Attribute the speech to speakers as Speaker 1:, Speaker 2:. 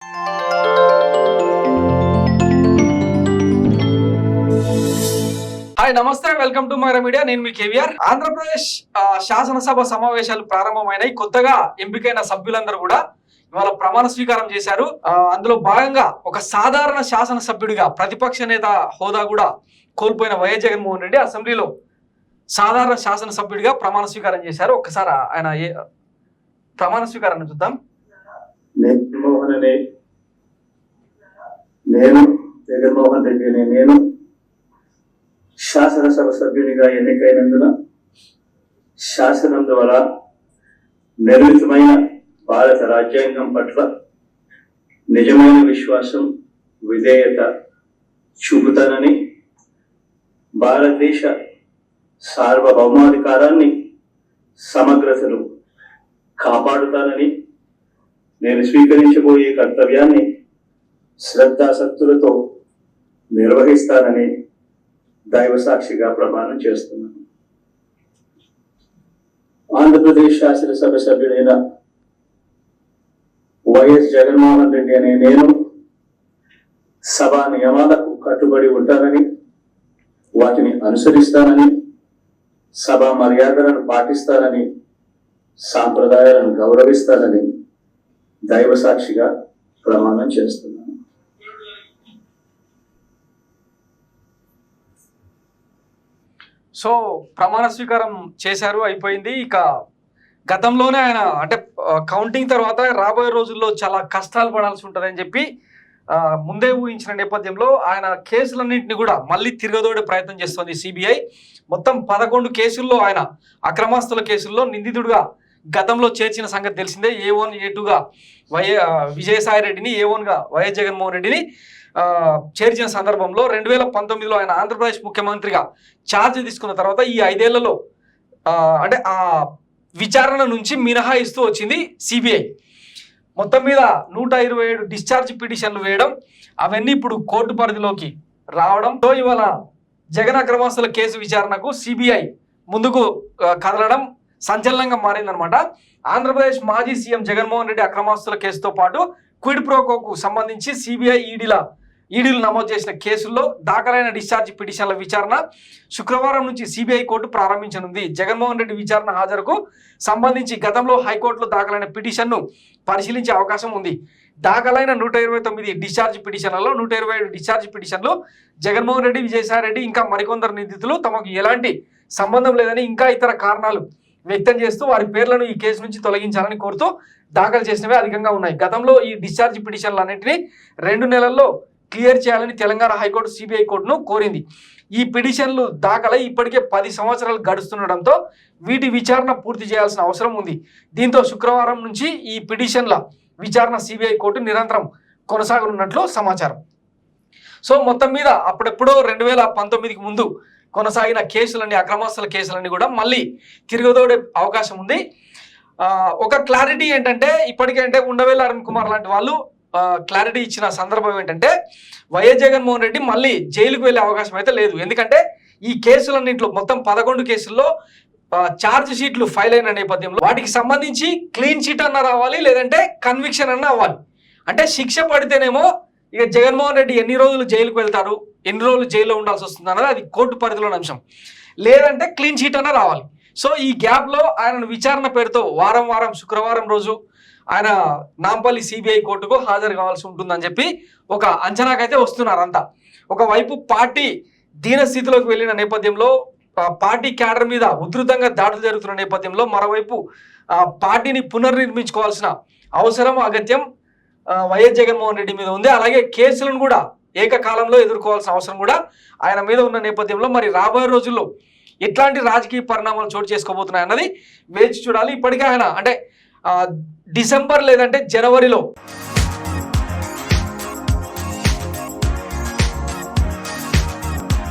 Speaker 1: Hi నమస్తే, welcome to Myra media. నేను మీ కేవీఆర్. ఆంధ్రప్రదేశ్ శాసనసభ సమావేశాలు ప్రారంభమైనాయి. కొత్తగా ఎంపికైన సభ్యులందరూ కూడా ఇవాళ ప్రమాణ స్వీకారం చేశారు. అందులో భాగంగా ఒక సాధారణ శాసనసభ్యుడిగా ప్రతిపక్ష నేత హోదా కూడా కోల్పోయిన వైఎస్ జగన్మోహన్ రెడ్డి అసెంబ్లీలో సాధారణ శాసనసభ్యుడిగా ప్రమాణ స్వీకారం చేశారు. ఒక్కసారి ఆయన ప్రమాణ స్వీకారాన్ని చూద్దాం.
Speaker 2: జగన్మోహన్ రెడ్డి అనే నేను శాసనసభ సభ్యునిగా ఎన్నికైనందున శాసనం ద్వారా నిర్మితమైన భారత రాజ్యాంగం పట్ల నిజమైన విశ్వాసం, విధేయత చూపుతానని, భారతదేశ సార్వభౌమాధికారాన్ని, సమగ్రతను కాపాడుతానని, నేను స్వీకరించబోయే కర్తవ్యాన్ని శ్రద్ధాసక్తులతో నిర్వహిస్తానని దైవ సాక్షిగా ప్రమాణం చేస్తున్నాను. ఆంధ్రప్రదేశ్ శాసనసభ సభ్యుడైన వైఎస్ జగన్మోహన్ రెడ్డి అనే నేను సభా నియమాలకు కట్టుబడి ఉంటానని, వాటిని అనుసరిస్తానని, సభా మర్యాదలను పాటిస్తానని, సాంప్రదాయాలను గౌరవిస్తానని దైవ సాక్షిగా ప్రమాణం చేస్తున్నాను.
Speaker 1: సో ప్రమాణ స్వీకారం చేశారు, అయిపోయింది. ఇక గతంలోనే ఆయన అంటే కౌంటింగ్ తర్వాత రాబోయే రోజుల్లో చాలా కష్టాలు పడాల్సి ఉంటుందని చెప్పి ముందే ఊహించిన నేపథ్యంలో ఆయన కేసులన్నింటినీ కూడా మళ్ళీ తిరగదోడే ప్రయత్నం చేస్తోంది సిబిఐ. మొత్తం 11 కేసుల్లో ఆయన అక్రమాస్తుల కేసుల్లో నిందితుడిగా గతంలో చేర్చిన సంగతి తెలిసిందే. A1, A2గా విజయసాయి రెడ్డిని, A1గా వైఎస్ జగన్మోహన్ రెడ్డిని చేర్చిన సందర్భంలో 2019లో ఆయన ఆంధ్రప్రదేశ్ ముఖ్యమంత్రిగా ఛార్జ్ తీసుకున్న తర్వాత ఈ 5 ఏళ్లలో అంటే ఆ విచారణ నుంచి మినహాయిస్తూ వచ్చింది సిబిఐ. మొత్తం మీద 127 డిశ్చార్జ్ పిటిషన్లు వేయడం, అవన్నీ ఇప్పుడు కోర్టు పరిధిలోకి రావడంతో ఇవాళ జగన్ అక్రమాస్తుల కేసు విచారణకు సిబిఐ ముందుకు కదలడం సంచలనంగా మారిందనమాట. ఆంధ్రప్రదేశ్ మాజీ సీఎం జగన్మోహన్ రెడ్డి అక్రమాస్తుల కేసుతో పాటు క్విడ్ ప్రోకోకు సంబంధించి సిబిఐ ఈడీలు నమోదు చేసిన కేసుల్లో దాఖలైన డిశ్చార్జ్ పిటిషన్ల విచారణ శుక్రవారం నుంచి సిబిఐ కోర్టు ప్రారంభించనుంది. జగన్మోహన్ రెడ్డి విచారణ హాజరుకు సంబంధించి గతంలో హైకోర్టులో దాఖలైన పిటిషన్ను పరిశీలించే అవకాశం ఉంది. దాఖలైన 129 డిశ్చార్జ్ పిటిషన్లలో 127 డిశ్చార్జ్ పిటిషన్లు జగన్మోహన్ రెడ్డి, విజయసాయి రెడ్డి ఇంకా మరికొందరు నిందితులు తమకు ఎలాంటి సంబంధం లేదని, ఇంకా ఇతర కారణాలు వ్యక్తం చేస్తూ వారి పేర్లను ఈ కేసు నుంచి తొలగించాలని కోరుతూ దాఖలు చేసినవే అధికంగా ఉన్నాయి. గతంలో ఈ డిశ్చార్జ్ పిటిషన్లు అన్నింటినీ 2 నెలల్లో క్లియర్ చేయాలని తెలంగాణ హైకోర్టు సిబిఐ కోర్టును కోరింది. ఈ పిటిషన్లు దాఖలై ఇప్పటికే 10 సంవత్సరాలు గడుస్తుండటంతో వీటి విచారణ పూర్తి చేయాల్సిన అవసరం ఉంది. దీంతో శుక్రవారం నుంచి ఈ పిటిషన్ల విచారణ సిబిఐ కోర్టు నిరంతరం కొనసాగనున్నట్లు సమాచారం. సో మొత్తం మీద అప్పుడెప్పుడో 2019కి ముందు కొనసాగిన కేసులన్నీ, అక్రమాస్తుల కేసులన్నీ కూడా మళ్ళీ తిరగదోడే అవకాశం ఉంది. ఒక క్లారిటీ ఏంటంటే, ఇప్పటికే అంటే ఉండవేల అరుణ్ కుమార్ లాంటి వాళ్ళు క్లారిటీ ఇచ్చిన సందర్భం ఏంటంటే, వైఎస్ జగన్మోహన్ రెడ్డి మళ్ళీ జైలుకు వెళ్ళే అవకాశం అయితే లేదు. ఎందుకంటే ఈ కేసులన్నింటిలో మొత్తం 11 కేసుల్లో ఛార్జ్ షీట్లు ఫైల్ అయిన నేపథ్యంలో వాటికి సంబంధించి క్లీన్ చిట్ అన్న రావాలి, లేదంటే కన్విక్షన్ అన్న అవ్వాలి. అంటే శిక్ష పడితేనేమో ఇక జగన్మోహన్ రెడ్డి ఎన్ని రోజులు జైలుకు వెళ్తారు, ఎన్ని రోజులు జైల్లో ఉండాల్సి వస్తుంది అన్నది అది కోర్టు పరిధిలోని అంశం. లేదంటే క్లీన్ చిట్ అన్న రావాలి. సో ఈ గ్యాప్లో ఆయనను విచారణ పేరుతో వారం శుక్రవారం రోజు ఆయన నాంపల్లి సిబిఐ కోర్టుకు హాజరు కావాల్సి ఉంటుందని చెప్పి ఒక అంచనాకైతే వస్తున్నారు అంతా. ఒకవైపు పార్టీ దీనస్థితిలోకి వెళ్ళిన నేపథ్యంలో, పార్టీ క్యాడర్ మీద ఉధృతంగా దాడులు జరుగుతున్న నేపథ్యంలో, మరోవైపు పార్టీని పునర్నిర్మించుకోవాల్సిన అవసరం, అగత్యం వైఎస్ జగన్మోహన్ రెడ్డి మీద ఉంది. అలాగే కేసులను కూడా ఏకకాలంలో ఎదుర్కోవాల్సిన అవసరం కూడా ఆయన మీద ఉన్న నేపథ్యంలో మరి రాబోయే రోజుల్లో ఎట్లాంటి రాజకీయ పరిణామాలు చోటు చేసుకోబోతున్నాయి అన్నది వేచి చూడాలి. ఇప్పటికే ఆయన అంటే డిసెంబర్ లేదంటే జనవరిలో